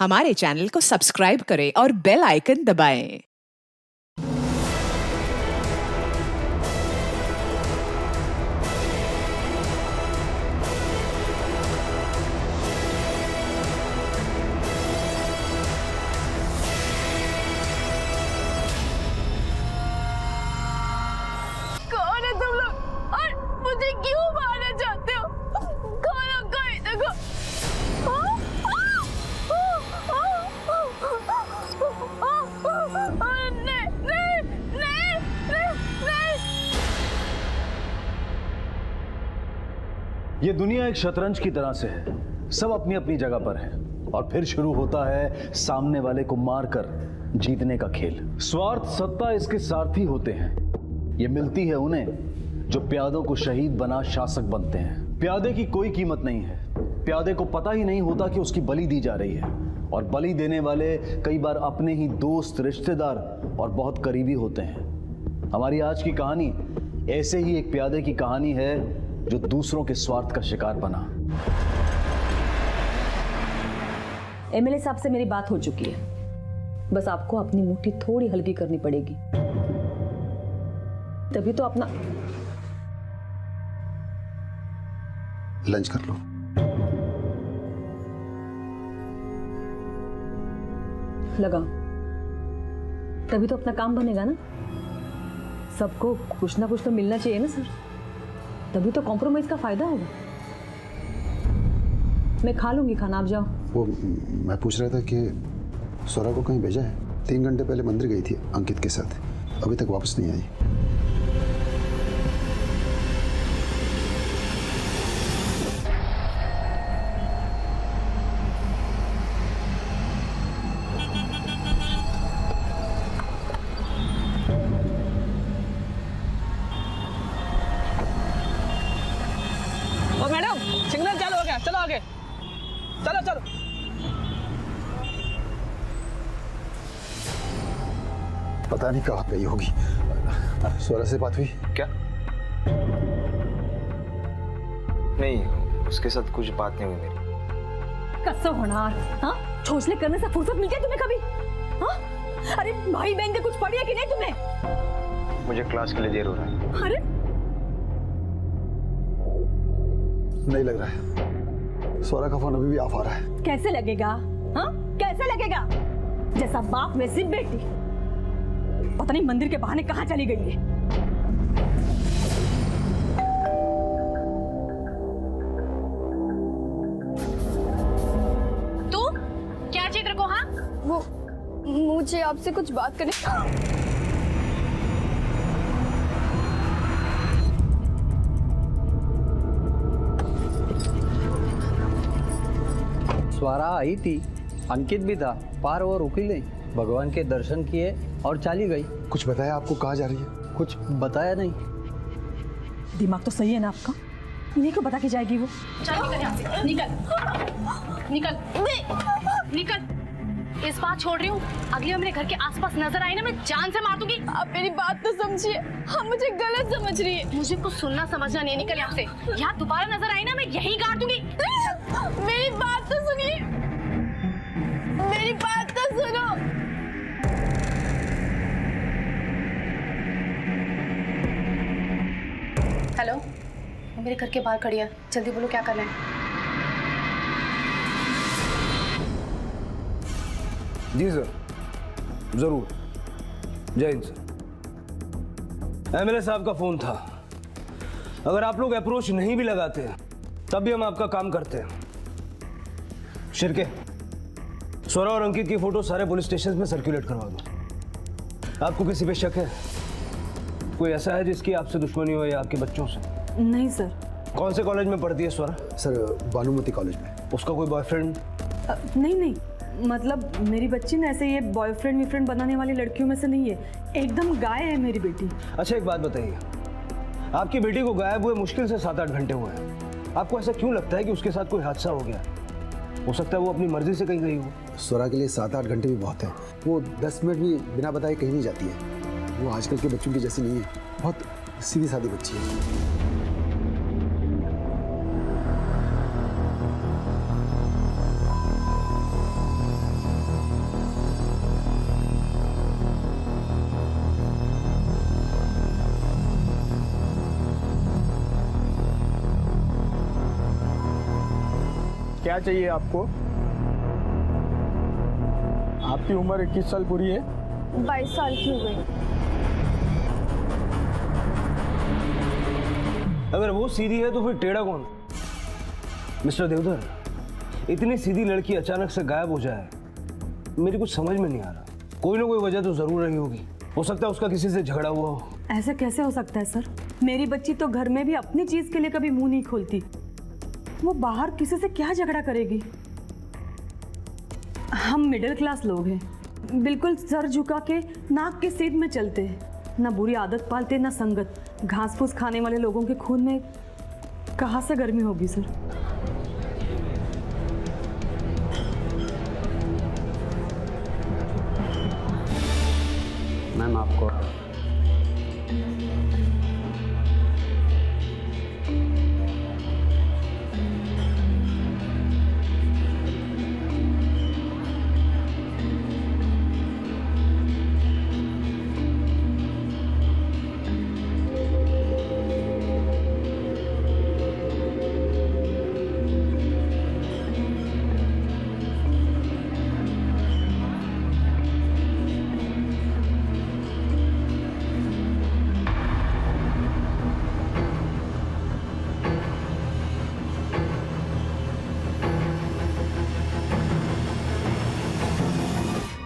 हमारे चैनल को सब्सक्राइब करें और बेल आइकन दबाएं। कौन है तुम लोग और मुझे क्यों मारना चाहते हो? खोलो कोई देखो। नहीं नहीं नहीं नहीं। ये दुनिया एक शतरंज की तरह से है, सब अपनी अपनी जगह पर है और फिर शुरू होता है सामने वाले को मारकर जीतने का खेल। स्वार्थ सत्ता इसके सारथी होते हैं। ये मिलती है उन्हें जो प्यादों को शहीद बना शासक बनते हैं। प्यादे की कोई कीमत नहीं है। प्यादे को पता ही नहीं होता कि उसकी बलि दी जा रही है और बलि देने वाले कई बार अपने ही दोस्त, रिश्तेदार और बहुत करीबी होते हैं। हमारी आज की कहानी ऐसे ही एक प्यादे की कहानी है जो दूसरों के स्वार्थ का शिकार बना। एमएलए साहब से मेरी बात हो चुकी है, बस आपको अपनी मुट्ठी थोड़ी हल्की करनी पड़ेगी, तभी तो अपना लंच कर लो। लगा, तभी तो अपना काम बनेगा ना। सबको कुछ ना कुछ तो मिलना चाहिए ना सर, तभी तो कॉम्प्रोमाइज का फायदा होगा। मैं खा लूंगी खाना, आप जाओ। वो मैं पूछ रहा था कि स्वरा को कहीं भेजा है? 3 घंटे पहले मंदिर गई थी अंकित के साथ, अभी तक वापस नहीं आई। ओ मैडम, सिग्नल चालू हो गया, चलो आगे, चलो चलो। पता नहीं कहाँ गई होगी। स्वरा से बात हुई क्या? नहीं, उसके साथ कुछ बात नहीं हुई मेरी। कसो होनार, हाँ? छोचले करने से फुर्सत मिलती है तुम्हें कभी? हाँ? अरे भाई बहन के कुछ पड़ी है कि नहीं तुम्हें? मुझे क्लास के लिए देर हो रहा है। अरे नहीं लग रहा है, स्वरा का फोन अभी भी ऑफ आ रहा है। कैसे लगेगा? हाँ? कैसे लगेगा? जैसा बाप वैसी बेटी। पता नहीं मंदिर के बहाने कहाँ चली गई है। तू क्या चाहिए तेरे को? हाँ, वो मुझे आपसे कुछ बात करनी। स्वरा आई थी, अंकित भी था, पार वो रुकी नहीं, भगवान के दर्शन किए और चली गई। कुछ बताया आपको कहाँ जा रही है? कुछ बताया नहीं। दिमाग तो सही है ना आपका? इन्हीं को बता के जाएगी वो। चल निकल यहाँ से, निकल निकल निकल। इस बात छोड़ रही हूँ, अगली बार मेरे घर के आसपास नजर आई ना, मैं जान से मार दूंगी। आप मेरी बात तो समझिए, हम मुझे गलत समझ रही है। मुझे कुछ सुनना समझना नहीं है, निकल यहाँ से। यहाँ दोबारा नजर आई ना, मैं यहीं गाड़ दूंगी। मेरी बात तो सुनिए, मेरी बात तो सुनो। हेलो, मेरे घर के बाहर खड़ी है, जल्दी बोलो क्या करना है। जी सर, जरूर। जय हिंद सर। एमएलए साहब का फोन था। अगर आप लोग अप्रोच नहीं भी लगाते तब भी हम आपका काम करते हैं। शिरके, स्वरा और अंकित की फोटो सारे पुलिस स्टेशन में सर्कुलेट करवा दो। आपको किसी पे शक है? कोई ऐसा है जिसकी आपसे दुश्मनी हो या आपके बच्चों से? नहीं सर। कौन से कॉलेज में पढ़ती है स्वरा? सर, भानुमति कॉलेज में। उसका कोई बॉयफ्रेंड? नहीं नहीं, मतलब मेरी बच्ची ना ऐसे ये बॉयफ्रेंड वीफ्रेंड बनाने वाली लड़कियों में से नहीं है, एकदम गाय है मेरी बेटी। अच्छा एक बात बताइए, आपकी बेटी को गायब हुए मुश्किल से 7-8 घंटे हुए हैं। आपको ऐसा क्यों लगता है कि उसके साथ कोई हादसा हो गया? हो सकता है वो अपनी मर्जी से कहीं गई हो। स्वरा के लिए 7-8 घंटे भी बहुत है। वो 10 मिनट भी बिना बताए कहीं नहीं जाती है। वो आजकल के बच्चों की जैसी नहीं है, बहुत सीधी सादी बच्ची है। क्या चाहिए आपको? आपकी उम्र 21 साल पूरी है? 22 साल की हो गई। अगर वो सीधी है तो फिर टेढ़ा कौन? मिस्टर देवधर, इतनी सीधी लड़की अचानक से गायब हो जाए, मेरी कुछ समझ में नहीं आ रहा। कोई ना कोई वजह तो जरूर रही होगी। हो सकता है उसका किसी से झगड़ा हुआ हो। ऐसा कैसे हो सकता है सर? मेरी बच्ची तो घर में भी अपनी चीज के लिए कभी मुंह नहीं खोलती। वो बाहर किसी से क्या झगड़ा करेगी? हम मिडिल क्लास लोग हैं, बिल्कुल सर झुका के नाक के सीध में चलते हैं, ना बुरी आदत पालते ना संगत। घास फूस खाने वाले लोगों के खून में कहाँ से गर्मी होगी सर? मैम आपको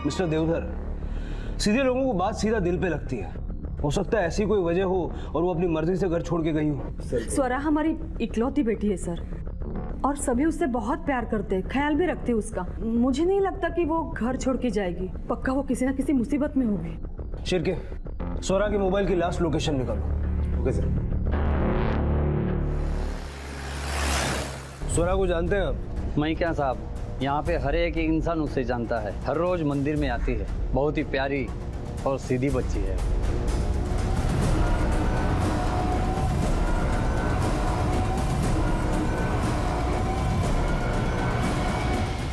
मिस्टर देवधर, सीधे लोगों को बात सीधा दिल पे लगती है। हो सकता है ऐसी कोई वजह हो और वो अपनी मर्जी से घर छोड़ के गई हो। स्वरा हमारी इकलौती बेटी है सर, और सभी उससे बहुत प्यार करते हैं, ख्याल भी रखते हैं उसका। मुझे नहीं लगता कि वो घर छोड़ के जाएगी। पक्का वो किसी ना किसी मुसीबत में होगी। शिरके, स्वरा के मोबाइल की लास्ट लोकेशन निकालो। Okay sir. स्वरा को जानते हैं आप? मैं क्या साहब, यहाँ पे हर एक इंसान उसे जानता है। हर रोज मंदिर में आती है। बहुत ही प्यारी और सीधी बच्ची है।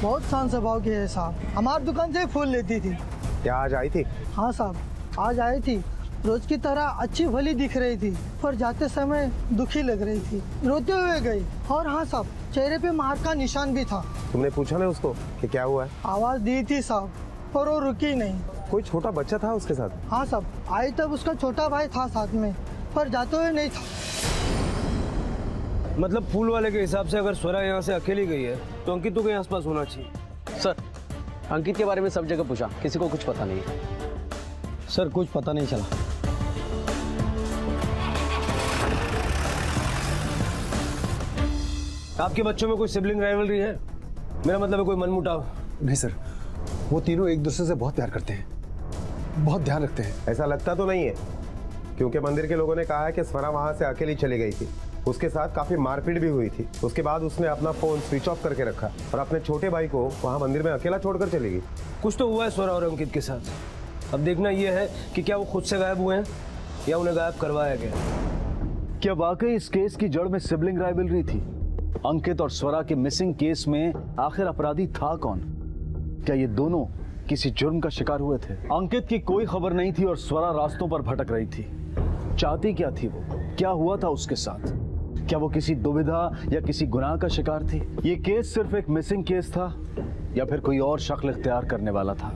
बहुत शांत स्वभाव की है साहब। हमारी दुकान से फूल लेती थी। क्या आज आई थी? हाँ साहब, आज आई थी। रोज की तरह अच्छी भली दिख रही थी, पर जाते समय दुखी लग रही थी। रोते हुए गई। और हाँ साहब, चेहरे पे मार का निशान भी था। तुमने पूछा ना उसको कि क्या हुआ है? आवाज दी थी साहब, पर वो रुकी नहीं। कोई छोटा बच्चा था उसके साथ? हाँ साहब, आई तब उसका छोटा भाई था साथ में, पर जाते हुए नहीं था। मतलब फूल वाले के हिसाब से अगर स्वरा यहाँ से अकेली गई है तो अंकित तो कहीं आसपास होना चाहिए। सर, अंकित के बारे में सब जगह पूछा, किसी को कुछ पता नहीं। सर कुछ पता नहीं चला। आपके बच्चों में कोई सिबलिंग राइवलरी है? मेरा मतलब है कोई मनमुटाव? नहीं सर, वो तीनों एक दूसरे से बहुत प्यार करते हैं, बहुत ध्यान रखते हैं। ऐसा लगता तो नहीं है, क्योंकि मंदिर के लोगों ने कहा है कि स्वरा वहां से अकेली चली गई थी। उसके साथ काफी मारपीट भी हुई थी। उसके बाद उसने अपना फोन स्विच ऑफ करके रखा और अपने छोटे भाई को वहां मंदिर में अकेला छोड़कर चली गई। कुछ तो हुआ है स्वरा और अंकित के साथ। अब देखना यह है कि क्या वो खुद से गायब हुए हैं या उन्हें गायब करवाया गया। क्या वाकई इस केस की जड़ में सिबलिंग राइवलरी थी? अंकित और स्वरा के मिसिंग केस में आखिर अपराधी था कौन? क्या ये दोनों किसी जुर्म का शिकार हुए थे? अंकित की कोई खबर नहीं थी और स्वरा रास्तों पर भटक रही थी। चाहती क्या थी वो? क्या हुआ था उसके साथ? क्या वो किसी दुविधा या किसी गुनाह का शिकार थी? ये केस सिर्फ एक मिसिंग केस था या फिर कोई और शक्ल इख्तियार करने वाला था?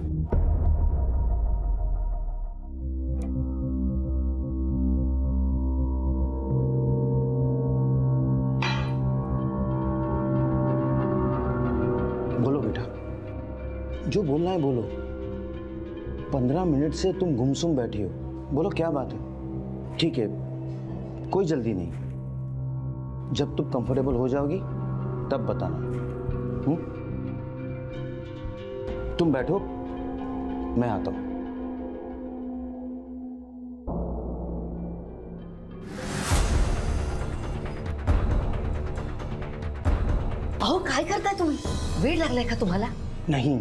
बोलो बेटा, जो बोलना है बोलो। 15 मिनट से तुम गुमसुम बैठी हो। बोलो क्या बात है? ठीक है, कोई जल्दी नहीं। जब तुम कंफर्टेबल हो जाओगी तब बताना। तुम बैठो, मैं आता हूं। अहो काय करताय तुम्ही? वेळ लागलाय का तुम्हाला? नहीं,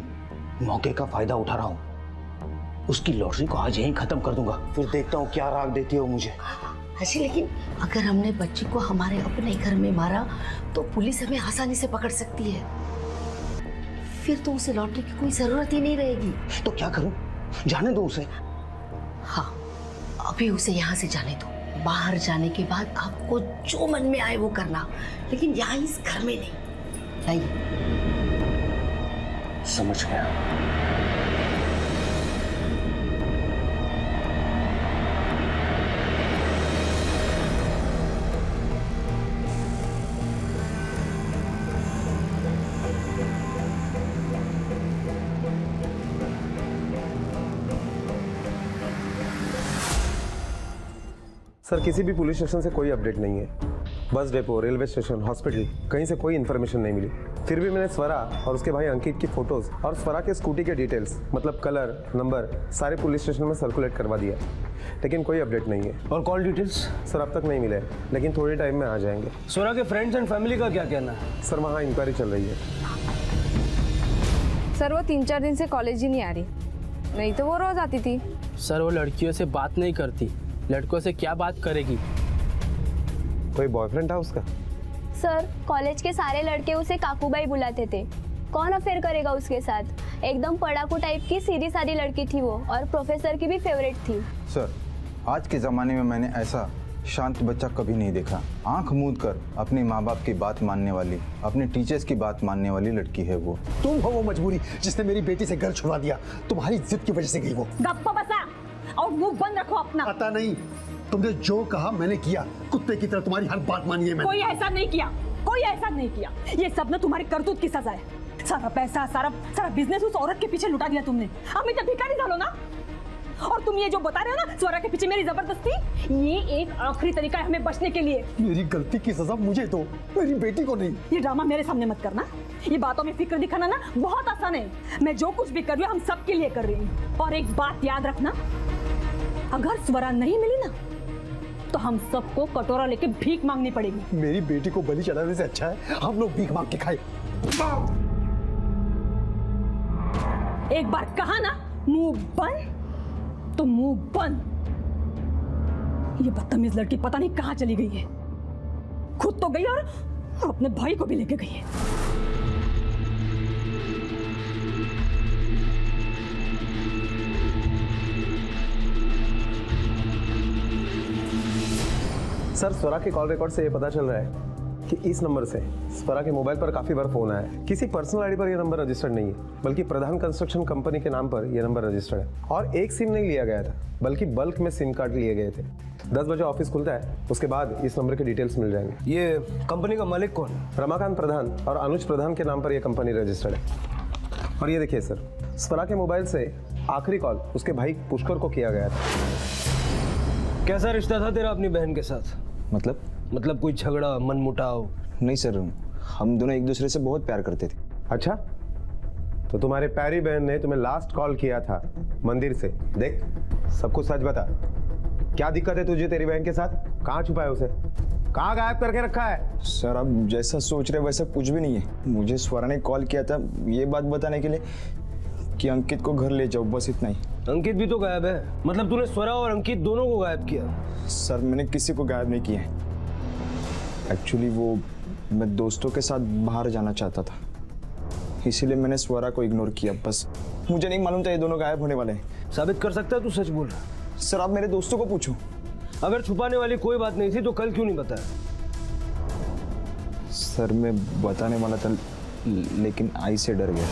मौके का फायदा उठा रहा हूं। उसकी लॉटरी को आज यहीं खत्म कर दूंगा, फिर देखता हूं क्या राग देती हो मुझे। अच्छी, लेकिन अगर हमने बच्ची को हमारे अपने घर में मारा तो पुलिस हमें आसानी से पकड़ सकती है। फिर तो उसे लॉटरी की कोई जरूरत ही नहीं रहेगी। तो क्या करूं? जाने दो उसे। हाँ, अभी उसे यहाँ से जाने दो। बाहर जाने के बाद आपको जो मन में आए वो करना, लेकिन यहाँ इस घर में नहीं। आइए। समझ गया। सर किसी भी पुलिस स्टेशन से कोई अपडेट नहीं है। Bus depot, railway station, hospital, कहीं से कोई इन्फॉर्मेशन नहीं मिली। फिर भी मैंने स्वरा और उसके भाई अंकित की फोटोज और स्वरा के स्कूटी के डिटेल्स मतलब कलर, नंबर सारे पुलिस स्टेशन में सर्कुलेट करवा दिया, लेकिन कोई अपडेट नहीं है। और कॉल डिटेल्स? सर अब तक नहीं मिले, लेकिन थोड़े टाइम में आ जाएंगे। स्वरा के फ्रेंड्स एंड फैमिली का क्या कहना है? सर वहाँ इंक्वायरी चल रही है। सर वो 3-4 दिन से कॉलेज ही नहीं आ रही, नहीं तो वो रोज आती थी। सर वो लड़कियों से बात नहीं करती, लड़कों से क्या बात करेगी? कोई बॉयफ्रेंड था उसका? सर कॉलेज के सारे लड़के उसे काकूबाई बुलाते थे। कौन अफेयर करेगा उसके साथ? एकदम पढ़ाकू टाइप की सीधी सादी लड़की थी वो, और प्रोफेसर की भी फेवरेट थी। सर आज के ज़माने में मैंने ऐसा शांत बच्चा कभी नहीं देखा। आंख मूंद कर अपने माँ बाप की बात मानने वाली, अपने टीचर्स की बात मानने वाली लड़की है वो। तुम हो वो मजबूरी जिसने मेरी बेटी से घर छुड़वा दिया। तुम्हारी जिद की वजह से गई वो। गप्पा बसा और मुंह बंद रखो अपना। पता नहीं, तुमने जो कहा मैंने किया। कुत्ते की तरह तुम्हारी हर बात मानी है मैंने। कोई ऐसा नहीं किया, कोई ऐसा नहीं किया। ये सब ना तुम्हारी करतूत की सजा है। सारा पैसा, सारा बिजनेस उस औरत के पीछे लुटा दिया तुमने। हम इतना भिखारी डालो ना। और तुम ये जो बता रहे हो ना स्वरा के पीछे मेरी जबरदस्ती, ये एक आखिरी तरीका है हमें बचने के लिए। मेरी गलती की सजा मुझे दो, मेरी बेटी को नहीं। ये ड्रामा मेरे सामने मत करना। ये बातों में फिक्र दिखाना ना बहुत आसान है। मैं जो कुछ भी कर रही हूँ हम सबके लिए कर रही हूँ। और एक बात याद रखना, अगर स्वरा नहीं मिली ना तो हम सबको कटोरा लेके भीख मांगनी पड़ेगी। मेरी बेटी को बलि चढ़ाने से अच्छा है हम लोग भीख मांग के खाए। एक बार कहा ना मुंह बंद तो मुंह बंद। ये बदतमीज लड़की पता नहीं कहां चली गई है। खुद तो गई और अपने भाई को भी लेके गई है। सर स्वरा के कॉल रिकॉर्ड से ये पता चल रहा है कि इस नंबर से स्वरा के मोबाइल पर काफी बार फोन आया है। किसी पर्सनल आईडी पर यह नंबर रजिस्टर्ड नहीं है, बल्कि प्रधान कंस्ट्रक्शन कंपनी के नाम पर यह नंबर रजिस्टर्ड है। और एक सिम नहीं लिया गया था, बल्कि बल्क में सिम कार्ड लिए गए थे। 10 बजे ऑफिस खुलता है, उसके बाद इस नंबर के डिटेल्स मिल जाएंगे। ये कंपनी का मालिक कौन? रमाकांत प्रधान और अनुज प्रधान के नाम पर यह कंपनी रजिस्टर्ड है। और ये देखिए सर, स्वरा के मोबाइल से आखिरी कॉल उसके भाई पुष्कर को किया गया था। कैसा रिश्ता था तेरा अपनी बहन के साथ? मतलब कोई झगड़ा, मनमुटाव? नहीं सर, हम दोनों एक दूसरे से बहुत प्यार करते थे। अच्छा, तो तुम्हारे प्यारी बहन ने तुम्हें लास्ट कॉल किया था मंदिर से। देख सब कुछ सच बता, क्या दिक्कत है तुझे तेरी बहन के साथ? कहाँ छुपा है उसे? कहाँ गायब करके रखा है? सर आप जैसा सोच रहे वैसा कुछ भी नहीं है। मुझे स्वरा ने कॉल किया था ये बात बताने के लिए कि अंकित को घर ले जाओ, बस इतना ही। अंकित भी तो गायब है, मतलब तूने स्वरा और अंकित दोनों को गायब किया? सर मैंने किसी को गायब नहीं किया है। एक्चुअली वो मैं दोस्तों के साथ बाहर जाना चाहता था, इसीलिए मैंने स्वरा को इग्नोर किया। बस मुझे नहीं मालूम था ये दोनों गायब होने वाले हैं। साबित कर सकता है तू सच बोल रहा? सर आप मेरे दोस्तों को पूछो। अगर छुपाने वाली कोई बात नहीं थी तो कल क्यों नहीं बताया? सर मैं बताने वाला था लेकिन आई से डर गया।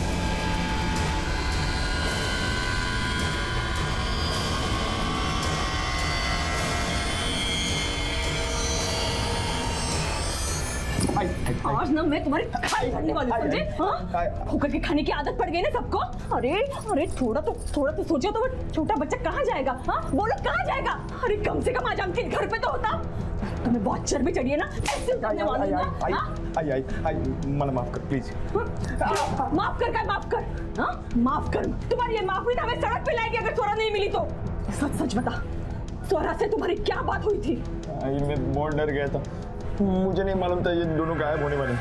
आज ना मैं तुम्हारी खाल भरने वाली हूं, समझे? हाँ? होकर के खाने की आदत पड़ गई ना सबको। अरे थोड़ा तो सोचो तो वो छोटा बच्चा कहाँ जाएगा? हाँ बोलो कहाँ जाएगा? अरे कम से कम आज अंकित घर पे तो होता। तुम्हें बहुत चर्बी चढ़ी है ना, ऐसे उतरने वाली ना। आई मन माफ कर प्लीज। माफ कर। हाँ माफ कर। तुम्हारी ये माफी ना हमें सड़क पे लाएगी अगर स्वरा नहीं मिली तो। सच बता, स्वरा से तुम्हारी क्या बात हुई थी? आई मैं बहुत डर गया था, मुझे नहीं मालूम था ये दोनों गायब होने वाले हैं।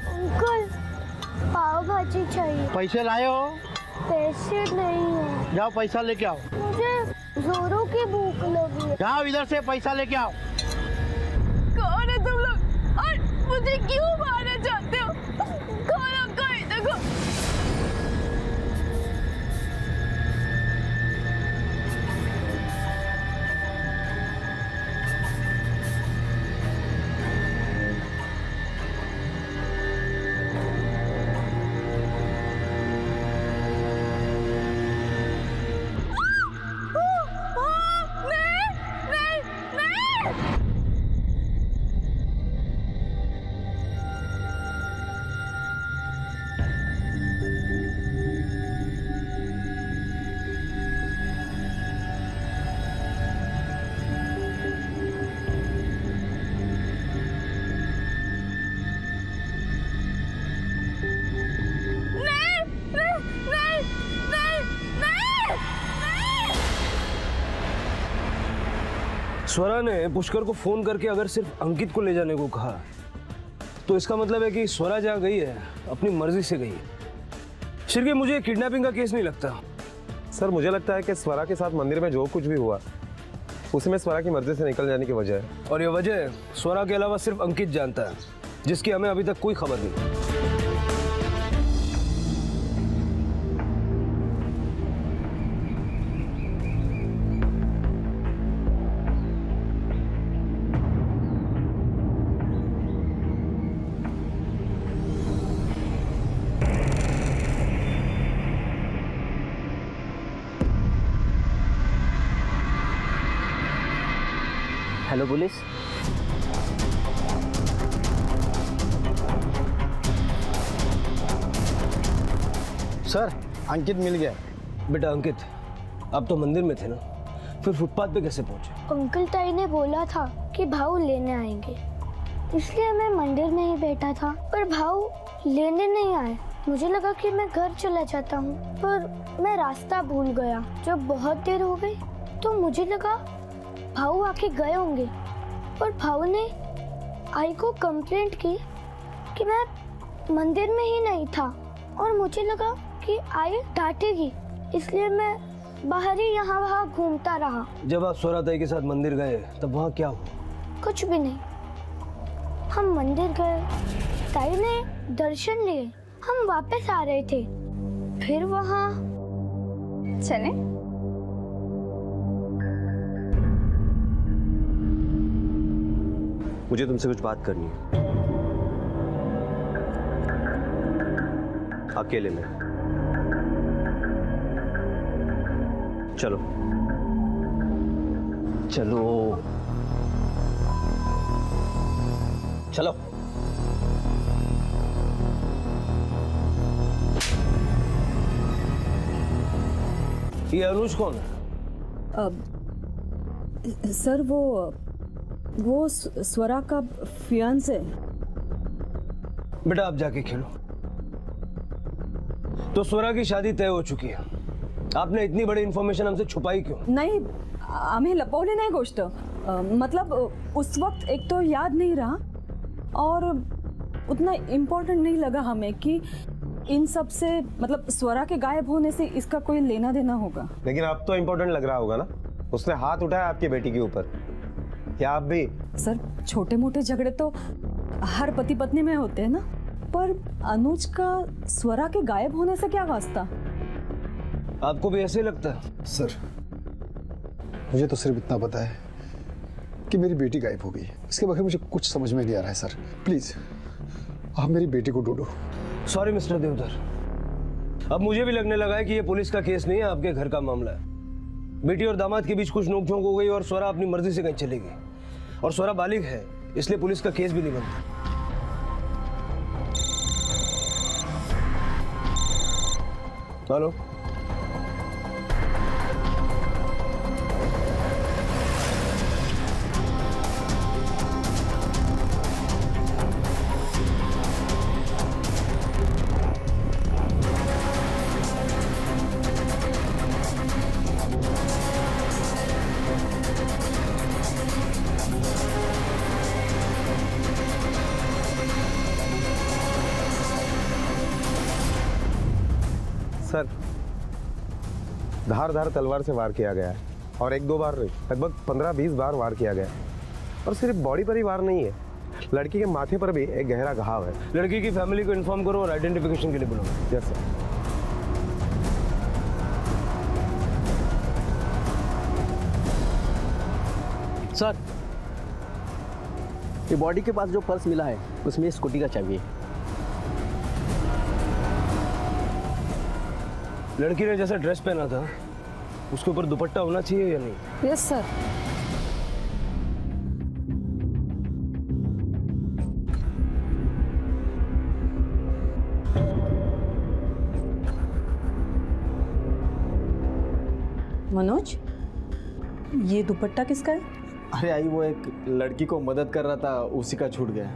अंकल पाव भाजी चाहिए। पैसे लाए हो? पैसे नहीं है। जाओ पैसा लेके आओ। मुझे जोरों की भूख लगी है। जाओ इधर से पैसा लेके आओ। कौन है तुम मुझे क्यों मारना चाहते हो? खोलो कोई देखो। स्वरा ने पुष्कर को फोन करके अगर सिर्फ अंकित को ले जाने को कहा तो इसका मतलब है कि स्वरा जहाँ गई है अपनी मर्जी से गई है। शिर्के, मुझे किडनैपिंग का केस नहीं लगता। सर मुझे लगता है कि स्वरा के साथ मंदिर में जो कुछ भी हुआ उसमें स्वरा की मर्जी से निकल जाने की वजह है। और ये वजह स्वरा के अलावा सिर्फ अंकित जानता है, जिसकी हमें अभी तक कोई खबर नहीं। Hello police. सर, अंकित मिल गया। बेटा अंकित, आप तो मंदिर में थे ना, फिर फुटपाथ पे कैसे पहुंचे? अंकल ताई ने बोला था कि भाऊ लेने आएंगे, इसलिए मैं मंदिर में ही बैठा था, पर भाऊ लेने नहीं आए। मुझे लगा कि मैं घर चला जाता हूँ, पर मैं रास्ता भूल गया। जब बहुत देर हो गई तो मुझे लगा भाऊ आके गए होंगे, पर भाऊ ने आई को कंप्लेंट की कि मैं मंदिर में ही नहीं था, और मुझे लगा कि आई डांटेगी, इसलिए मैं बाहर ही यहाँ वहाँ घूमता रहा। जब आप स्वरा ताई के साथ मंदिर गए तब वहाँ क्या हुआ? कुछ भी नहीं। हम मंदिर गए, ताई ने दर्शन लिए, हम वापस आ रहे थे, फिर वहाँ चले। मुझे तुमसे कुछ बात करनी है, अकेले में। चलो चलो चलो। ये अनुज कौन है? सर वो स्वरा का फियांसे। बेटा आप जाके खेलो। तो स्वरा की शादी तय हो चुकी है, आपने इतनी बड़ी इंफॉर्मेशन हमसे छुपाई क्यों? नाही, आम्ही लपवली नाही गोष्ट। मतलब उस वक्त एक तो याद नहीं रहा, और उतना इम्पोर्टेंट नहीं लगा हमें कि इन सब से, मतलब स्वरा के गायब होने से इसका कोई लेना देना होगा। लेकिन अब तो इम्पोर्टेंट लग रहा होगा ना, उसने हाथ उठाया आपकी बेटी के ऊपर। क्या आप भी? सर, छोटे मोटे झगड़े तो हर पति पत्नी में होते हैं ना, पर अनुज का स्वरा के गायब होने से क्या वास्ता? आपको भी ऐसे लगता है? सर, मुझे तो सिर्फ इतना पता है कि मेरी बेटी गायब हो गई। इसके बगैर मुझे कुछ समझ में नहीं आ रहा है। सर प्लीज, आप मेरी बेटी को ढूंढो। सॉरी मिस्टर देवधर, अब मुझे भी लगने लगा है कि ये पुलिस का केस नहीं है, आपके घर का मामला है। बेटी और दामाद के बीच कुछ नोकझोंक हो गई और स्वरा अपनी मर्जी से कहीं चली गई, और स्वरा बालिग है, इसलिए पुलिस का केस भी नहीं बनता। हेलो, सर, धार तलवार से वार किया गया है, और एक दो बार नहीं, लगभग 15-20 बार वार किया गया है। और सिर्फ बॉडी पर ही वार नहीं है, लड़की के माथे पर भी एक गहरा घाव है। लड़की की फैमिली को इन्फॉर्म करो और आइडेंटिफिकेशन के लिए बुलाओ। Yes sir. सर, ये बॉडी के पास जो पर्स मिला है उसमें स्कूटी का चाबी है। लड़की ने जैसा ड्रेस पहना था उसके ऊपर दुपट्टा होना चाहिए या नहीं? Yes sir. मनोज, ये दुपट्टा किसका है? अरे आई, वो एक लड़की को मदद कर रहा था, उसी का छूट गया।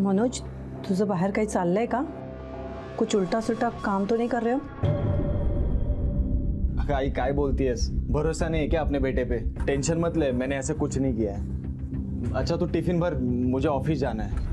मनोज, तुझं बाहेर काही चाललंय का? कुछ उल्टा सुल्टा काम तो नहीं कर रहे हो? आई काय बोलती है, भरोसा नहीं है क्या अपने बेटे पे? टेंशन मत ले, मैंने ऐसा कुछ नहीं किया है। अच्छा तू टिफिन भर, मुझे ऑफिस जाना है।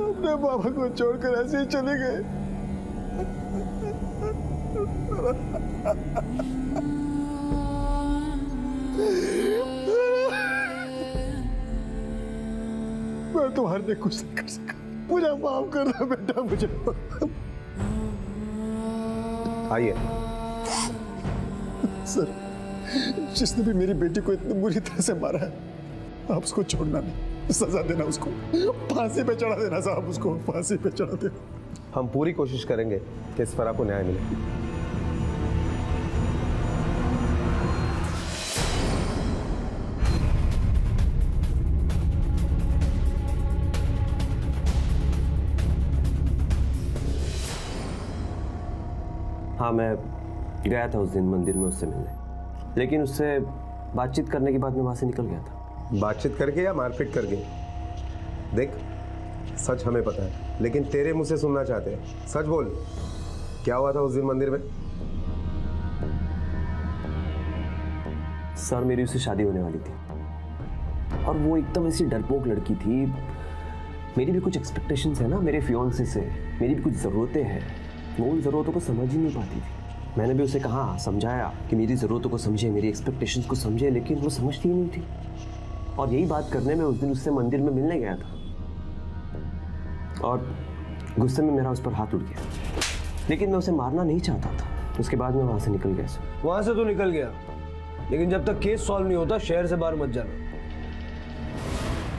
अपने बाबा को छोड़कर ऐसे ही चले गए। मैं तुम्हारे लिए कुछ नहीं कर सका, मुझे माफ करना बेटा, मुझे। आइए सर, जिसने भी मेरी बेटी को इतनी बुरी तरह से मारा है, आप उसको छोड़ना नहीं, सजा देना, उसको फांसी पे चढ़ा देना साहब, उसको फांसी पे चढ़ा देना। हम पूरी कोशिश करेंगे कि इस फरा को न्याय मिले। हाँ, मैं गया था उस दिन मंदिर में उससे मिलने, लेकिन उससे बातचीत करने के बाद मैं वहाँ से निकल गया था। बातचीत करके या मारपीट करके? देख, सच हमें पता है, लेकिन तेरे मुंह से सुनना चाहते हैं। सच बोल, क्या हुआ था उस दिन मंदिर में? सर, मेरी उससे शादी होने वाली थी और वो एकदम ऐसी डरपोक लड़की थी। मेरी भी कुछ एक्सपेक्टेशंस है ना मेरे फियांसे से, मेरी भी कुछ ज़रूरतें हैं, वो उन ज़रूरतों को समझ ही नहीं पाती थी। मैंने भी उसे कहा, समझाया कि मेरी ज़रूरतों को समझे, मेरी एक्सपेक्टेशंस को समझे, लेकिन वो समझती ही नहीं थी। और यही बात करने में उस दिन उससे मंदिर में मिलने गया था और गुस्से में मेरा उस पर हाथ उठ गया, लेकिन मैं उसे मारना नहीं चाहता था। उसके बाद मैं वहाँ से निकल गया। वहाँ से तो निकल गया, लेकिन जब तक केस सॉल्व नहीं होता शहर से बाहर मत जाना।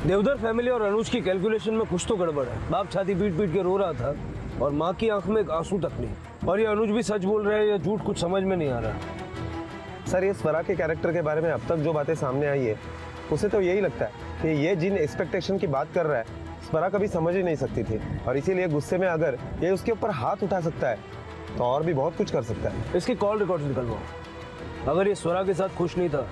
देवधर फैमिली और अनुज की कैलकुलेशन में कुछ तो गड़बड़ है। बाप छाती पीट पीट के रो रहा था और माँ की आंख में एक आंसू तक नहीं। और ये अनुज भी सच बोल रहे हैं या झूठ, कुछ समझ में नहीं आ रहा। सर, ये स्वरा के कैरेक्टर के बारे में अब तक जो बातें सामने आई है, उसे तो यही लगता है कि ये जिन एक्सपेक्टेशन की बात कर रहा है, स्वरा कभी समझ ही नहीं सकती थी, और इसीलिए गुस्से में अगर ये उसके ऊपर हाथ उठा सकता है तो और भी बहुत कुछ कर सकता है। इसकी कॉल रिकॉर्ड निकलवाओ। अगर ये स्वरा के साथ खुश नहीं था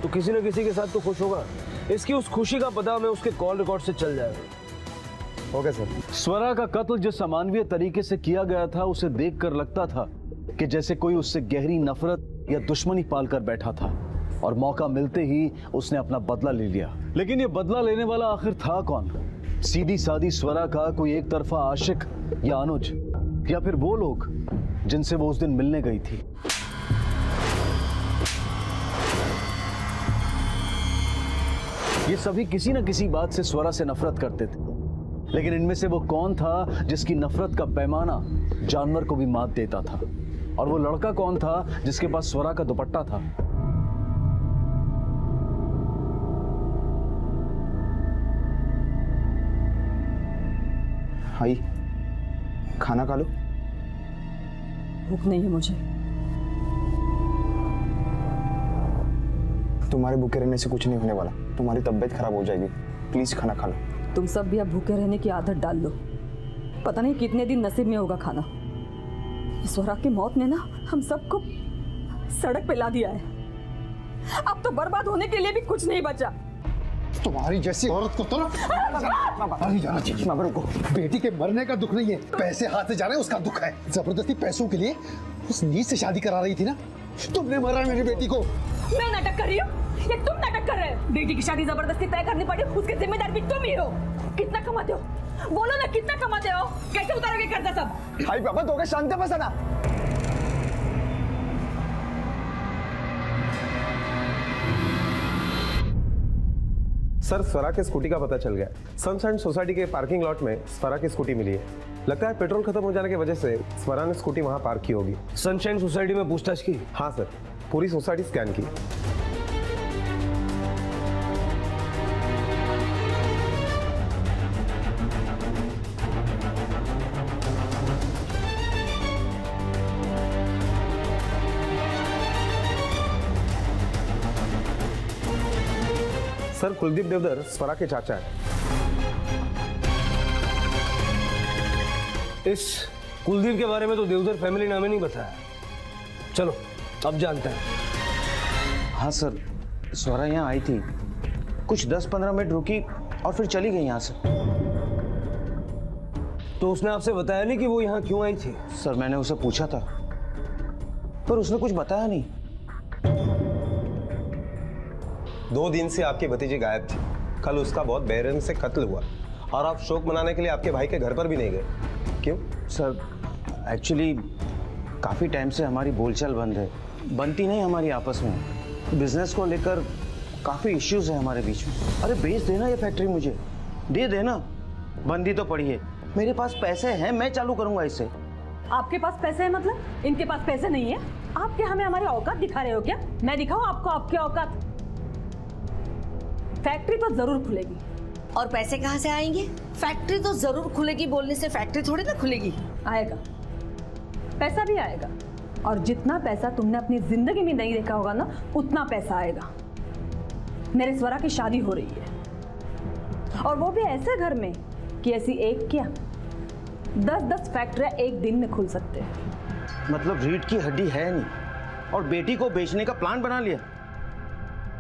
तो किसी न किसी के साथ तो खुश होगा। इसकी उस खुशी का पता हमें उसके कॉल रिकॉर्ड से चल जाएगा। Okay sir. स्वरा का कत्ल जिस अमानवीय तरीके से किया गया था, उसे देखकर लगता था कि जैसे कोई उससे गहरी नफरत या दुश्मनी पालकर बैठा था और मौका मिलते ही उसने अपना बदला ले लिया। लेकिन ये बदला लेने वाला आखिर था कौन? सीधी सादी स्वरा का कोई एक तरफा आशिक या अनुज, या फिर वो लोग जिनसे वो उस दिन मिलने गई थी? ये सभी किसी न किसी बात से स्वरा से नफरत करते थे, लेकिन इनमें से वो कौन था जिसकी नफरत का पैमाना जानवर को भी मात देता था? और वो लड़का कौन था जिसके पास स्वरा का दुपट्टा था? आई, खाना खा लो। भूख नहीं है मुझे। तुम्हारे भूखे रहने से कुछ नहीं होने वाला, तुम्हारी तबीयत खराब हो जाएगी। प्लीज खाना खा लो। तुम सब भी अब भूखे रहने की आदत डाल लो। पता नहीं कितने दिन नसीब में होगा खाना। स्वरा की मौत ने ना हम सबको सड़क पे ला दिया है। अब तो बर्बाद होने के लिए भी कुछ नहीं बचा। तुम्हारी जैसी औरत को तो नहीं जाना चाहिए। मामा रुको, बेटी के मरने का दुख नहीं है, पैसे हाथ से जा रहे हैं उसका दुख है। जबरदस्ती पैसों के लिए उस नीच से शादी करा रही थी ना, तुमने मरा मेरी बेटी को। मैं नाटक कर रही हूँ? ये तुम नाटक नाटक कर रहे हो? बेटी की शादी जबरदस्ती तय करनी पड़ी, उसकी जिम्मेदार भी तुम ही हो। कितना कमाते हो? बोलो ना, कितना कमाते हो? कैसे उतारोगे कर्जा सब? आई बाबा दोघे शांत बसा ना. सर, स्वरा के स्कूटी का पता चल गया. सनशाइन सोसाइटी के पार्किंग लॉट में स्वरा की स्कूटी मिली है. लगता है पेट्रोल खत्म हो जाने की वजह से स्वरा ने स्कूटी वहां पार्क की होगी. सनशाइन सोसाइटी में पूछताछ की? हाँ सर, पूरी सोसाइटी स्कैन की. सर, कुलदीप देवधर स्वरा के चाचा है. इस कुलदीप के बारे में तो देवधर फैमिली ने हमें नहीं बताया. चलो अब जानते हैं. हाँ सर, स्वरा यहाँ आई थी, कुछ 10-15 मिनट रुकी और फिर चली गई यहाँ से. तो उसने आपसे बताया नहीं कि वो यहाँ क्यों आई थी? सर मैंने उसे पूछा था, पर उसने कुछ बताया नहीं. 2 दिन से आपकी भतीजी गायब थी. कल उसका बहुत बेरहमी से कत्ल हुआ और आप शोक मनाने के लिए आपके भाई के घर पर भी नहीं गए. क्यों? सर एक्चुअली काफ़ी टाइम से हमारी बोलचाल बंद है, बनती नहीं हमारी आपस में. बिजनेस को लेकर काफ़ी इश्यूज है हमारे बीच में. अरे बेच देना ये फैक्ट्री, मुझे दे देना. बंदी तो पड़ी है, मेरे पास पैसे हैं, मैं चालू करूंगा इसे. आपके पास पैसे है मतलब? इनके पास पैसे नहीं है? आप क्या हमें हमारी औकात दिखा रहे हो क्या? मैं दिखाऊं आपको आपकी औकात? फैक्ट्री तो जरूर खुलेगी. और पैसे कहाँ से आएंगे? फैक्ट्री तो जरूर खुलेगी बोलने से फैक्ट्री थोड़ी ना खुलेगी. आएगा, पैसा भी आएगा. और जितना पैसा तुमने अपनी जिंदगी में नहीं देखा होगा ना, उतना पैसा आएगा. मेरे स्वरा की शादी हो रही है, और वो भी ऐसे घर में कि ऐसी एक क्या 10-10 फैक्ट्रियां एक दिन में खुल सकते हैं. मतलब रीढ़ की हड्डी है नहीं और बेटी को बेचने का प्लान बना लिया.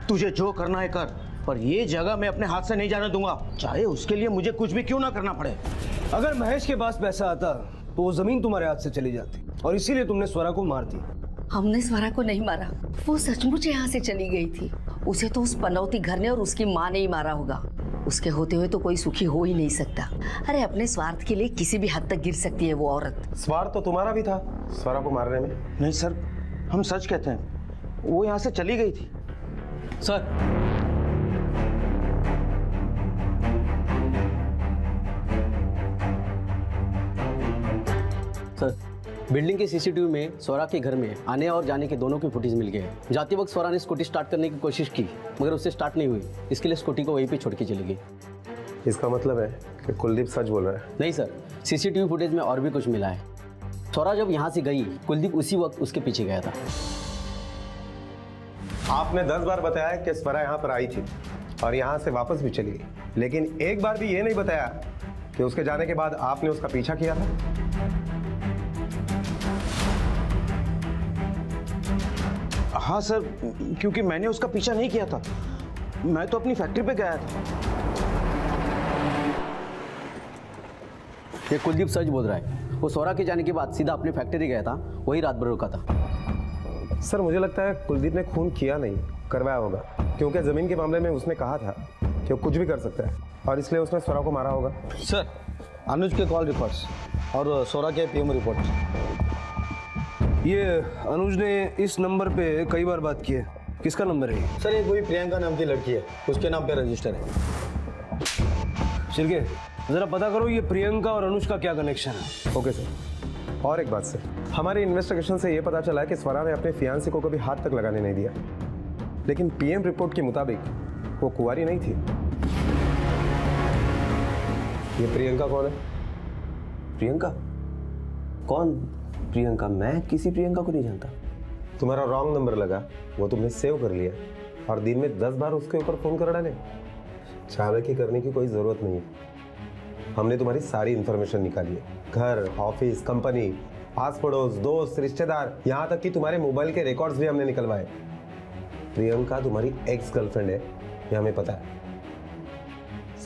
तुझे जो करना है कर, पर ये जगह मैं अपने हाथ से नहीं जाने दूंगा, चाहे उसके लिए मुझे कुछ भी क्यों ना करना पड़े. अगर महेश के पास पैसा आता तो वो जमीन तुम्हारे हाथ से चली जाती, और इसीलिए तुमने स्वरा को मार दी. हमने स्वरा को नहीं मारा, वो सचमुच यहाँ से चली गई थी. उसे तो उस पनौती घर ने और उसकी माँ ने ही मारा होगा. उसके होते हुए तो कोई सुखी हो ही नहीं सकता. अरे अपने स्वार्थ के लिए किसी भी हद तक गिर सकती है वो औरत. स्वार्थ तो तुम्हारा भी था स्वरा को मारने में. नहीं सर, हम सच कहते हैं, वो यहाँ से चली गई थी. सर, बिल्डिंग के सीसीटीवी में स्वरा के घर में आने और जाने के दोनों की फुटेज मिल गए. जाते वक्त स्वरा ने स्कूटी स्टार्ट करने की कोशिश की, मगर उससे स्टार्ट नहीं हुई. इसके लिए स्कूटी को वहीं पे छोड़ के चली गई. इसका मतलब है कि कुलदीप सच बोल रहा है? नहीं सर, सीसीटीवी फुटेज में और भी कुछ मिला है. स्वरा जब यहाँ से गई, कुलदीप उसी वक्त उसके पीछे गया था. आपने 10 बार बताया कि स्वरा यहाँ पर आई थी और यहाँ से वापस भी चली गई, लेकिन एक बार भी ये नहीं बताया कि उसके जाने के बाद आपने उसका पीछा किया था. हाँ सर, क्योंकि मैंने उसका पीछा नहीं किया था, मैं तो अपनी फैक्ट्री पे गया था. ये कुलदीप सच बोल रहा है. वो स्वरा के जाने के बाद सीधा अपनी फैक्ट्री गया था, वही रात भर रुका था. सर मुझे लगता है कुलदीप ने खून किया नहीं, करवाया होगा, क्योंकि जमीन के मामले में उसने कहा था कि वो कुछ भी कर सकता है और इसलिए उसने स्वरा को मारा होगा. सर, अनुज के कॉल रिकॉर्ड्स और स्वरा के पीएम रिपोर्ट. ये अनुज ने इस नंबर पे कई बार बात की है. किसका नंबर है? सर ये कोई प्रियंका नाम की लड़की है, उसके नाम पे रजिस्टर है. शिरके, जरा पता करो ये प्रियंका और अनुज का क्या कनेक्शन है. Okay sir. और एक बात सर, हमारी इन्वेस्टिगेशन से ये पता चला है कि स्वरा ने अपने फियांसे को कभी हाथ तक लगाने नहीं दिया, लेकिन पीएम रिपोर्ट के मुताबिक वो कुंवारी नहीं थी. ये प्रियंका कौन है? प्रियंका? कौन प्रियंका? मैं किसी प्रियंका को नहीं जानता. तुम्हारा रॉन्ग नंबर लगा, वो तुमने सेव कर लिया और दिन में 10 बार उसके ऊपर फोन कर डाले. चालाकी करने की कोई जरूरत नहीं है. हमने तुम्हारी सारी इंफॉर्मेशन निकाली है, घर, ऑफिस, कंपनी, आस पड़ोस, दोस्त, रिश्तेदार, यहाँ तक कि तुम्हारे मोबाइल के रिकॉर्ड्स भी हमने निकलवाए. प्रियंका तुम्हारी एक्स गर्लफ्रेंड है, ये हमें पता है.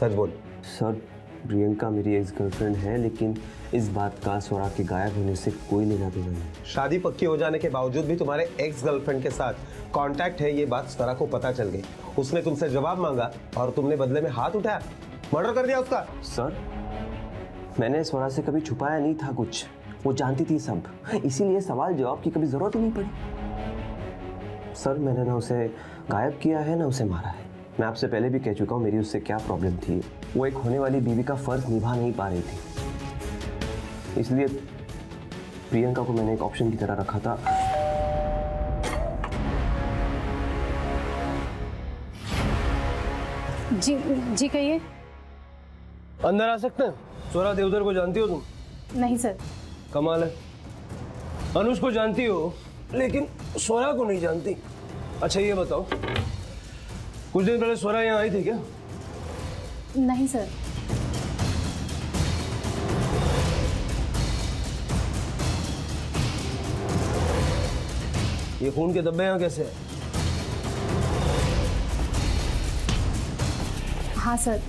सच बोल. सर प्रियंका मेरी एक्स गर्लफ्रेंड है, लेकिन इस बात का स्वरा के गायब होने से कोई लेना देना नहीं। शादी पक्की हो जाने के बावजूद भी तुम्हारे एक्स गर्लफ्रेंड के साथ कांटेक्ट है, ये बात स्वरा को पता चल गई। उसने तुमसे जवाब मांगा और तुमने बदले में हाथ उठाया, मर्डर कर दिया उसका। सर, मैंने स्वरा से कभी छुपाया नहीं था कुछ, वो जानती थी सब, इसीलिए सवाल जवाब की कभी जरूरत ही नहीं पड़ी। सर, मैंने ना उसे गायब किया है ना उसे मारा है। मैं आपसे पहले भी कह चुका हूँ मेरी उससे क्या प्रॉब्लम थी। वो एक होने वाली बीवी का फर्ज निभा नहीं पा रही थी, इसलिए प्रियंका को मैंने एक ऑप्शन की तरह रखा था। जी कहिए। अंदर आ सकते हैं? स्वरा देवधर को जानती हो तुम? नहीं सर। कमाल है, अनुज को जानती हो लेकिन स्वरा को नहीं जानती। अच्छा ये बताओ, कुछ दिन पहले स्वरा यहाँ आई थी क्या? नहीं सर। ये खून के धब्बे यहाँ कैसे हैं? हाँ सर,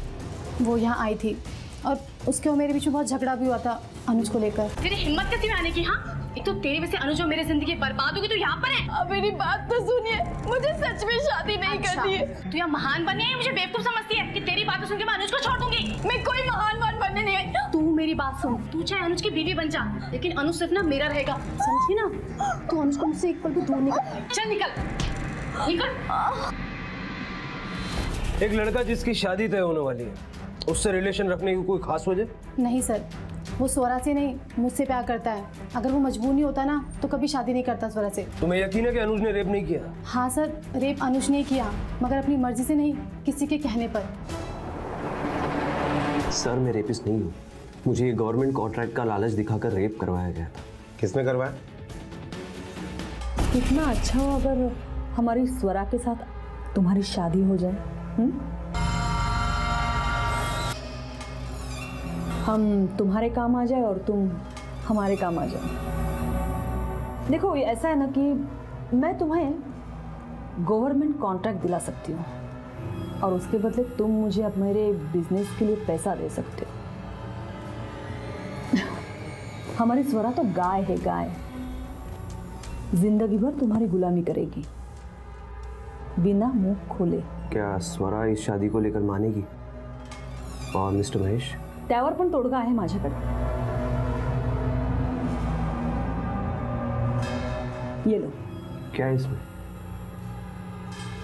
वो यहाँ आई थी और उसके और मेरे बीच में बहुत झगड़ा भी हुआ था अनुज को लेकर। तेरी हिम्मत कैसी आने की? हाँ, एक तो तेरी वजह से अनुज और मेरी जिंदगी बर्बाद होगी, तो यहाँ पर है। अब मेरी बात तो सुनिए, मुझे सच में शादी नहीं करनी है। तू यहाँ महान बनने आई, मुझे बेवकूफ समझती है कि तेरी बातें सुन के मैं अनुज को छोड़ दूंगी। मैं कोई महान बनने नहीं आई। तू मेरी बात सुन, तू चाहे अनुज की बीवी बन जा, लेकिन अनुज सिर्फ ना मेरा रहेगा, समझी ना? तू अनुज को मुझसे एक पल भी दूर निकल। चल निकल निकल। एक लड़का जिसकी शादी तय होने वाली है, उससे रिलेशन रखने की कोई खास वजह? नहीं सर, वो स्वरा से नहीं मुझसे प्यार करता है। अगर वो मजबूर नहीं होता ना तो कभी शादी नहीं करता स्वरा से। तुम्हें यकीन है कि अनुज ने रेप नहीं किया? हाँ सर, रेप अनुज ने किया, मगर अपनी मर्जी से नहीं, किसी के कहने पर। सर, मैं रेपिस्ट नहीं हूँ, मुझे गवर्नमेंट कॉन्ट्रैक्ट का लालच दिखाकर रेप करवाया गया था। किसने करवाया? कितना अच्छा हो अगर हमारी स्वरा के साथ तुम्हारी शादी हो जाए। हम तुम्हारे काम आ जाए और तुम हमारे काम आ जाओ। देखो ऐसा है ना कि मैं तुम्हें गवर्नमेंट कॉन्ट्रैक्ट दिला सकती हूँ और उसके बदले तुम मुझे अब मेरे बिजनेस के लिए पैसा दे सकते हो। हमारी स्वरा तो गाय है, गाय, जिंदगी भर तुम्हारी गुलामी करेगी बिना मुंह खोले। क्या स्वरा इस शादी को लेकर मानेगी? और मिस्टर महेश? त्यावर पण तोडगा आहे माझ्याकडे। ये लो। क्या है इसमें?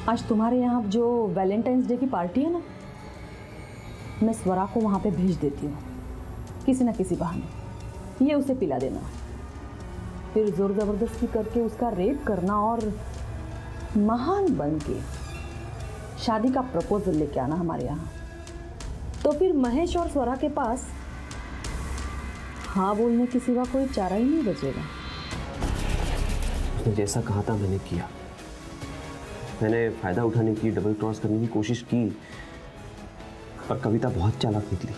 आज तुम्हारे यहाँ जो वैलेंटाइंस डे की पार्टी है ना, मैं स्वरा को वहाँ पे भेज देती हूँ किसी ना किसी बहाने। ये उसे पिला देना, फिर जोर जबरदस्ती करके उसका रेप करना और महान बन के शादी का प्रपोजल लेके आना हमारे यहाँ। तो फिर महेश और स्वरा के पास हाँ बोलने के सिवा कोई चारा ही नहीं बचेगा। उसने जैसा कहा था मैंने किया। मैंने फायदा उठाने की, डबल क्रॉस करने की कोशिश की, पर कविता बहुत चालाक निकली।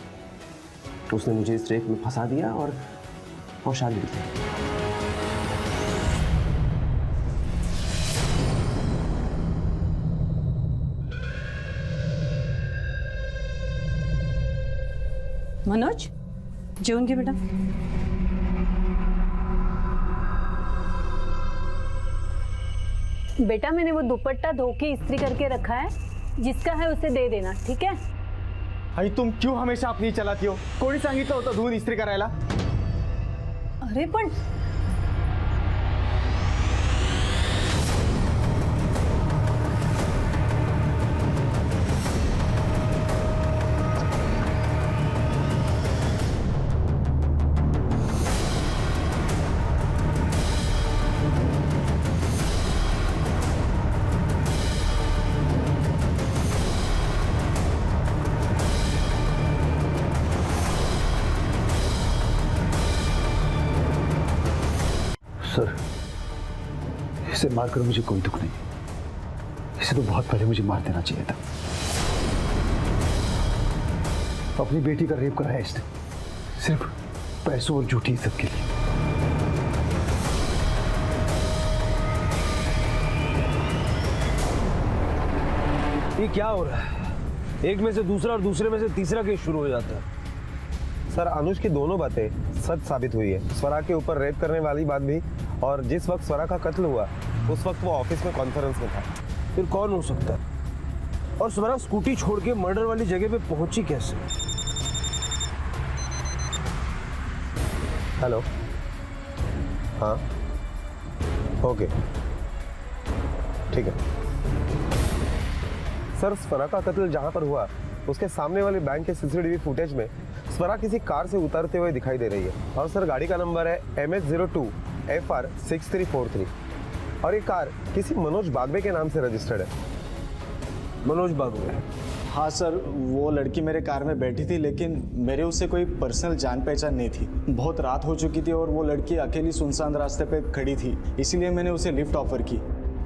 उसने मुझे इस रेप में फंसा दिया और शादी की। मनोज, जेवण घे बेटा। बेटा, मैंने वो दुपट्टा धो के इस्त्री करके रखा है, जिसका है उसे दे देना, ठीक है? आई तुम क्यों हमेशा अपनी चलाती हो? कोणी सांगितलं होतं धुवून इस्त्री करायला? अरे पण सर, इसे मारकर मुझे कोई दुख नहीं, इसे तो बहुत पहले मुझे मार देना चाहिए था। अपनी बेटी का रेप कराया इसने, सिर्फ पैसों और झूठी इज्जत के लिए। ये क्या हो रहा है? एक में से दूसरा और दूसरे में से तीसरा केस शुरू हो जाता है। सर अनुज की दोनों बातें सच साबित हुई है। स्वरा के ऊपर रेप करने वाली बात भी, और जिस वक्त स्वरा का कत्ल हुआ उस वक्त वो ऑफिस में कॉन्फ्रेंस में था। फिर कौन हो सकता है? और स्वरा स्कूटी छोड़ के मर्डर वाली जगह पे पहुंची कैसे? हेलो, हाँ, ओके, ठीक है। सर स्वरा का कत्ल जहां पर हुआ उसके सामने वाले बैंक के सीसीटीवी फुटेज में स्वरा किसी कार से उतरते हुए दिखाई दे रही है। और सर गाड़ी का नंबर है MH02 FR 6343 और ये कार किसी मनोज बागवे के नाम से रजिस्टर्ड है। मनोज बागवे? हाँ सर, वो लड़की मेरे कार में बैठी थी, लेकिन मेरे उससे कोई पर्सनल जान पहचान नहीं थी। बहुत रात हो चुकी थी और वो लड़की अकेली सुनसान रास्ते पे खड़ी थी, इसीलिए मैंने उसे लिफ्ट ऑफर की।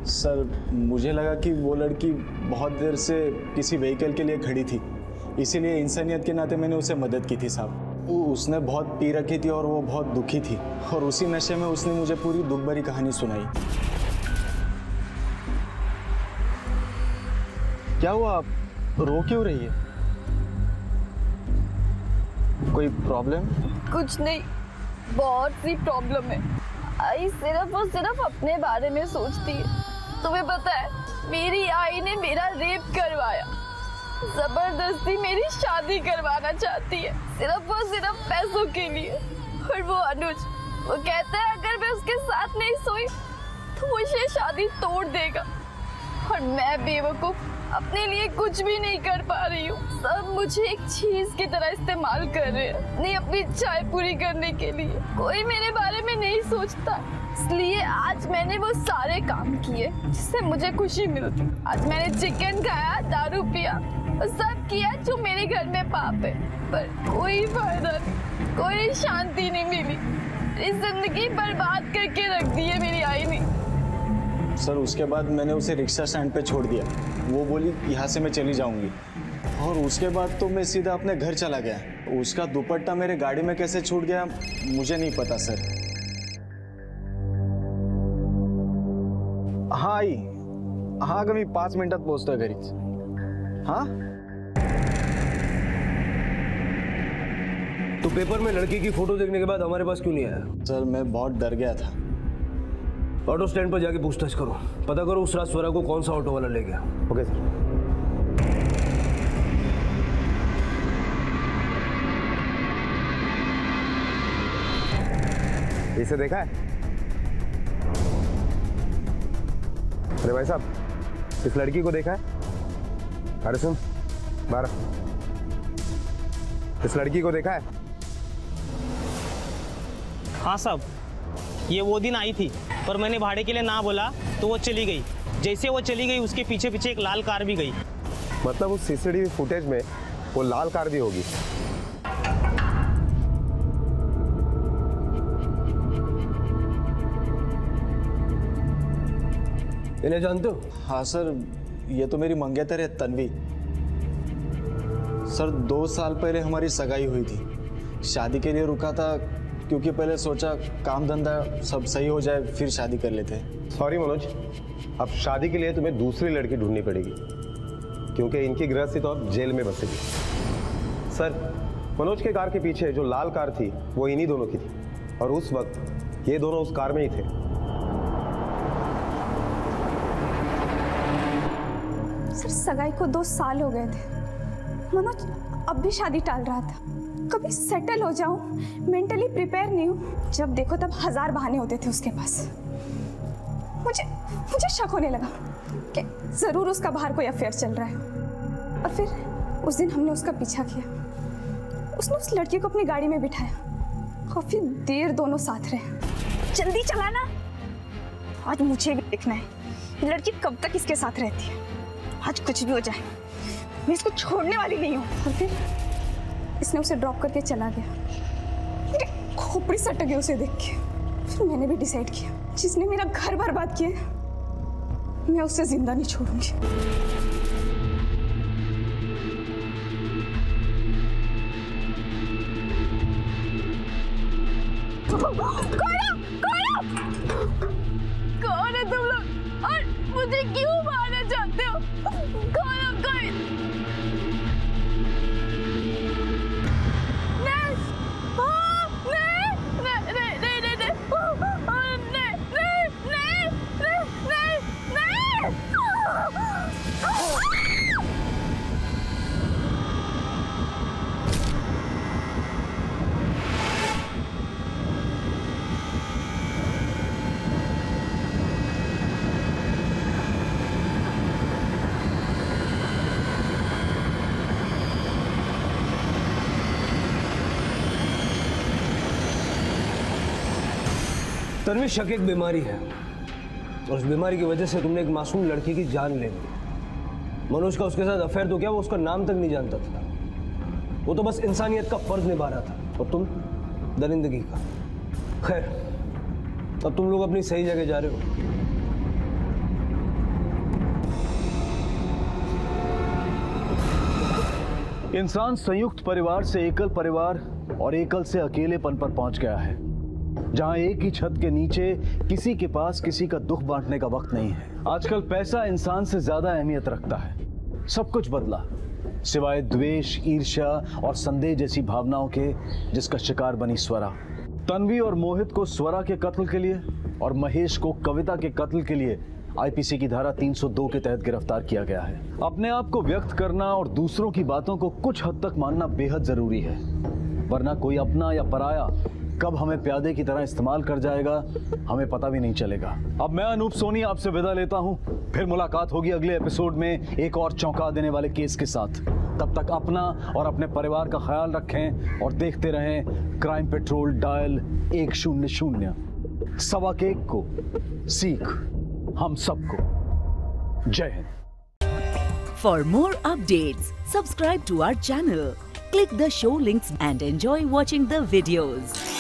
सर मुझे लगा कि वो लड़की बहुत देर से किसी व्हीकल के लिए खड़ी थी, इसीलिए इंसानियत के नाते मैंने उसे मदद की थी साहब। उसने बहुत पी रखी थी और वो बहुत दुखी थी, और उसी नशे में उसने मुझे पूरी दुख भरी कहानी सुनाई। क्या हुआ, आप रो क्यों रही है? कोई प्रॉब्लम? कुछ नहीं, बहुत सी प्रॉब्लम है। आई सिर्फ और सिर्फ अपने बारे में सोचती है। तुम्हें पता है, मेरी आई ने मेरा रेप करवाया, जबरदस्ती मेरी शादी करवाना चाहती है, सिर्फ और सिर्फ पैसों के लिए। और वो अनुज, वो कहता है अगर मैं उसके साथ नहीं सोई तो मुझे शादी तोड़ देगा। और मैं बेवकूफ अपने लिए कुछ भी नहीं कर पा रही हूँ। सब मुझे एक चीज की तरह इस्तेमाल कर रहे हैं, नहीं अपनी चाय पूरी करने के लिए। कोई मेरे बारे में नहीं सोचता, इसलिए आज मैंने वो सारे काम किए जिससे मुझे खुशी मिलती। आज मैंने चिकन खाया, दारू पिया, सब किया जो मेरे घर में पाप है, पर कोई फायदा नहीं, कोई शांति नहीं मिली। इस जिंदगी बर्बाद करके रख दी है मेरी आई ने। सर उसके बाद मैंने उसे रिक्शा स्टैंड पे छोड़ दिया। वो बोली यहाँ से मैं चली जाऊंगी, और उसके बाद तो मैं सीधा अपने घर चला गया। उसका दुपट्टा मेरे गाड़ी में कैसे छूट गया मुझे नहीं पता सर। हाँ आई, हाँ कभी 5 मिनिटात पोहोचतोय घरीच। हाँ तो पेपर में लड़की की फोटो देखने के बाद हमारे पास क्यों नहीं आया? सर मैं बहुत डर गया था। ऑटो स्टैंड पर जाके पूछताछ करो, पता करो उस रात स्वरा को कौन सा ऑटो वाला ले गया। Okay sir. इसे देखा है? अरे भाई साहब, इस लड़की को देखा है? अरे सुन, 12, इस लड़की को देखा है? हाँ साहब, ये वो दिन आई थी, पर मैंने भाड़े के लिए ना बोला तो वो चली गई। जैसे वो चली गई उसके पीछे पीछे एक लाल कार भी गई। मतलब उस सीसीटीवी फुटेज में वो लाल कार भी होगी। इन्हें जानते हो? हाँ सर, ये तो मेरी मंगेतर है तन्वी। सर 2 साल पहले हमारी सगाई हुई थी। शादी के लिए रुका था क्योंकि पहले सोचा काम धंधा सब सही हो जाए फिर शादी कर लेते हैं। सॉरी मनोज, अब शादी के लिए तुम्हें दूसरी लड़की ढूंढनी पड़ेगी, क्योंकि इनकी गृहस्थी तो अब जेल में बसेगी। सर मनोज के कार के पीछे जो लाल कार थी वो इन्हीं दोनों की थी, और उस वक्त ये दोनों उस कार में ही थे। सर सगाई को 2 साल हो गए थे। मनोज अब भी शादी टाल रहा था। कभी सेटल हो जाऊं, मेंटली प्रिपेयर नहीं हूं। जब देखो तब 1000 बहाने होते थे उसके पास। मुझे शक होने लगा कि जरूर उसका बाहर कोई अफेयर चल रहा है। और फिर उस दिन हमने उसका पीछा किया। उसने उस लड़की को अपनी गाड़ी में बिठाया, काफी देर दोनों साथ रहे। जल्दी चलाना, आज मुझे भी देखना है ये लड़की कब तक इसके साथ रहती है। आज कुछ भी हो जाए, मैं इसको छोड़ने वाली नहीं हूँ। और फिर इसने उसे ड्रॉप करके चला गया। मेरी खोपड़ी सटक गई उसे देख के। फिर मैंने भी डिसाइड किया, जिसने मेरा घर बर्बाद किया मैं उसे जिंदा नहीं छोड़ूंगी। कौन है तुम लोग और मुझे क्यों मारना चाहते हो? कौन हो? तन्वी, शक एक बीमारी है और उस बीमारी की वजह से तुमने एक मासूम लड़की की जान ले ली। मनोज का उसके साथ अफेयर तो क्या, वो उसका नाम तक नहीं जानता था। वो तो बस इंसानियत का फर्ज निभा रहा था और तुम दरिंदगी का। खैर, अब तुम लोग अपनी सही जगह जा रहे हो। इंसान संयुक्त परिवार से एकल परिवार और एकल से अकेलेपन पर पहुंच गया है, जहां एक ही छत के नीचे किसी के पास किसी का दुख बांटने का वक्त नहीं है। आजकल पैसा इंसान से ज्यादा अहमियत रखता है। सब कुछ बदला सिवाय द्वेष, ईर्ष्या और संदेह जैसी भावनाओं के, जिसका शिकार बनी स्वरा। तन्वी और मोहित को स्वरा के कत्ल के लिए और महेश को कविता के कत्ल के लिए आईपीसी की धारा 302 के तहत गिरफ्तार किया गया है। अपने आप को व्यक्त करना और दूसरों की बातों को कुछ हद तक मानना बेहद जरूरी है, वरना कोई अपना या पराया कब हमें प्यादे की तरह इस्तेमाल कर जाएगा हमें पता भी नहीं चलेगा। अब मैं अनूप सोनी आपसे विदा लेता हूं, फिर मुलाकात होगी अगले एपिसोड में एक और चौंका देने वाले केस के साथ। तब तक अपना और अपने परिवार का ख्याल रखें और देखते रहें क्राइम पेट्रोल डायल 100। 1.25 को सीख हम सबको। जय Hind. For more updates, subscribe to our channel, click the show links and enjoy watching the videos.